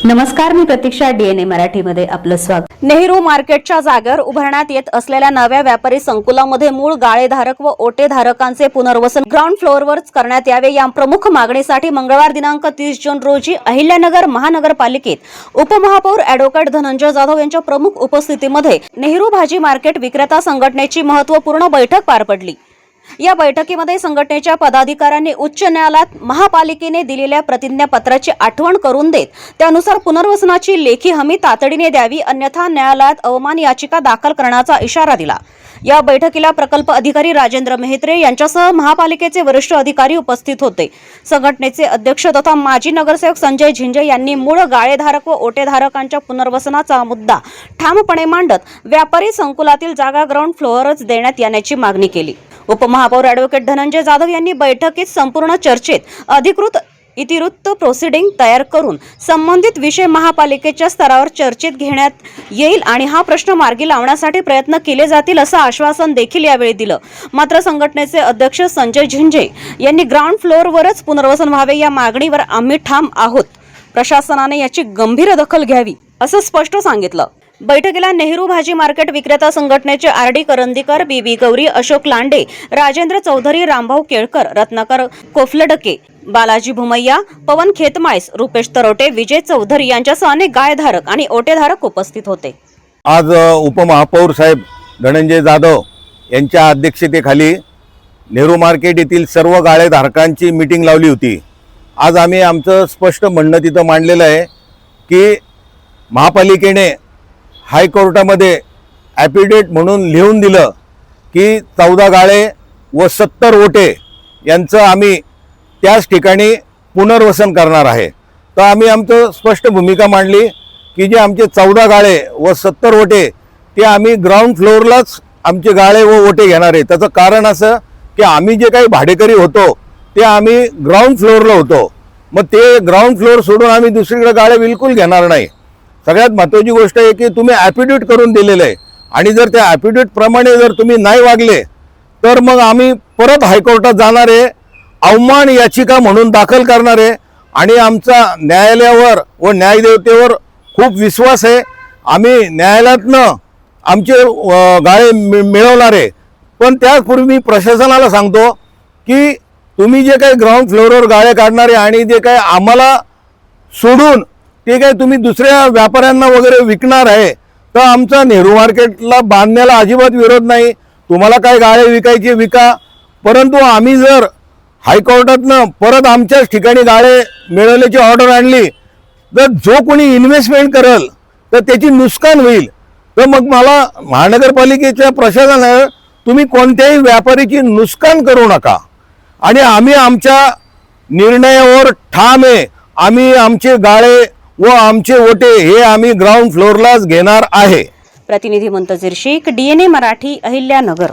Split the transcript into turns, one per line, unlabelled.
नमस्कार, मी प्रतीक्षा. डीएनए मराठीमध्ये आपलं स्वागत.
नेहरू मार्केटच्या जागेवर उभारण्यात येत असलेल्या नव्या व्यापारी संकुलामध्ये मूळ गाळेधारक व ओटेधारकांचे पुनर्वसन ग्राउंड फ्लोअरवरच करण्यात यावे या प्रमुख मागणीसाठी मंगळवार दिनांक 30 जून रोजी अहिल्यानगर महानगरपालिकेत उपमहापौर ॲडव्होकेट धनंजय जाधव यांच्या प्रमुख उपस्थितीमध्ये नेहरू भाजी मार्केट विक्रेता संघटनेची महत्त्वपूर्ण बैठक पार पडली. या बैठकीमध्ये संघटनेच्या पदाधिकाऱ्यांनी उच्च न्यायालयात महापालिकेने दिलेल्या प्रतिज्ञापत्राची आठवण करून देत त्यानुसार पुनर्वसनाची लेखी हमी तातडीने द्यावी, अन्यथा न्यायालयात अवमान याचिका दाखल करण्याचा इशारा दिला. या बैठकीला प्रकल्प अधिकारी राजेंद्र मेहत्रे यांच्यासह महापालिकेचे वरिष्ठ अधिकारी उपस्थित होते. संघटनेचे अध्यक्ष तथा माजी नगरसेवक संजय झिंजे यांनी मूळ गाळेधारक व ओटेधारकांच्या पुनर्वसनाचा मुद्दा ठामपणे मांडत व्यापारी संकुलातील जागा ग्राउंड फ्लोअरच देण्यात येण्याची मागणी केली. उपमहापौर ॲडव्होकेट धनंजय जाधव यांनी बैठकीत संपूर्ण चर्चेत अधिकृत इतिवृत्त प्रोसिडिंग तयार करून संबंधित विषय महापालिकेच्या स्तरावर चर्चेत घेण्यात येईल आणि हा प्रश्न मार्गी लावण्यासाठी प्रयत्न केले जातील असं आश्वासन देखील यावेळी दिलं. मात्र संघटनेचे अध्यक्ष संजय झिंजे यांनी ग्राउंड फ्लोअरवरच पुनर्वसन व्हावे या मागणीवर आम्ही ठाम आहोत, प्रशासनाने याची गंभीर दखल घ्यावी असं स्पष्ट सांगितलं. बैठकीला नेहरू भाजी मार्केट विक्रेता संघटनेचे आर.डी. करंदीकर, बीबी गौरी, अशोक लांडे, राजेंद्र चौधरी, रामभाऊ केळकर, रत्नाकर कोफलडके, बालाजी भुमैया, पवन खेतमाळीस, रुपेश तरोटे, विजय चौधरी यांच्यासह अनेक गाळेधारक आणि ओटेधारक उपस्थित होते.
आज उपमहापौर साहेब धनंजय जाधव यांच्या अध्यक्षतेखाली नेहरू मार्केट येथील सर्व गाळेधारकांची मीटिंग लावली होती. आज आम्ही आमचं स्पष्ट म्हणणं तिथं मांडलेलं आहे की महापालिकेने हायकोर्टामध्ये ॲफिडेविट म्हणून लिहून दिलं की 14 गाळे व 70 ओटे यांचं आम्ही त्याच ठिकाणी पुनर्वसन करणार आहे. तर आम्ही आमचं स्पष्ट भूमिका मांडली की जे आमचे 14 गाळे व 70 ओटे ते आम्ही ग्राउंड फ्लोअरलाच आमचे गाळे व ओटे घेणार आहे. त्याचं कारण असं की आम्ही जे काही भाडेकरी होतो ते आम्ही ग्राउंड फ्लोअरला होतो, मग ते ग्राउंड फ्लोअर सोडून आम्ही दुसरीकडे गाळे बिलकुल घेणार नाही. सगळ्यात महत्त्वाची गोष्ट आहे की तुम्ही ॲफिडेविट करून दिलेलं आहे आणि जर त्या ॲफिडेविट प्रमाणे जर तुम्ही नाही वागले तर मग आम्ही परत हायकोर्टात जाणार आहे, अवमान याचिका म्हणून दाखल करणार आहे आणि आमचा न्यायालयावर व न्यायदेवतेवर खूप विश्वास आहे. आम्ही न्यायालयातनं आमचे गाळे मिळवणार आहे. पण त्यापूर्वी मी प्रशासनाला सांगतो की तुम्ही जे काही ग्राउंड फ्लोअरवर गाळे काढणारे आणि जे काही आम्हाला सोडून ते काही तुम्ही दुसऱ्या व्यापाऱ्यांना वगैरे विकणार आहे तर आमचा नेहरू मार्केटला बांधण्याला अजिबात विरोध नाही. तुम्हाला काय गाळे विकायचे विका, परंतु आम्ही जर हायकोर्टातनं परत आमच्याच ठिकाणी गाळे मिळवण्याची ऑर्डर आणली तर जो कोणी इन्व्हेस्टमेंट करेल तर त्याची नुकसान होईल. तर मग मला महानगरपालिकेच्या प्रशासनानं तुम्ही कोणत्याही व्यापारीची नुकसान करू नका आणि आम्ही आमच्या निर्णयावर ठाम आहे. आम्ही आमचे गाळे व आमचे ओटे हे आम्ही ग्राउंड फ्लोअरलाच घेणार आहे.
प्रतिनिधी मुंतजीर शेख, डीएनए मराठी, अहिल्यानगर.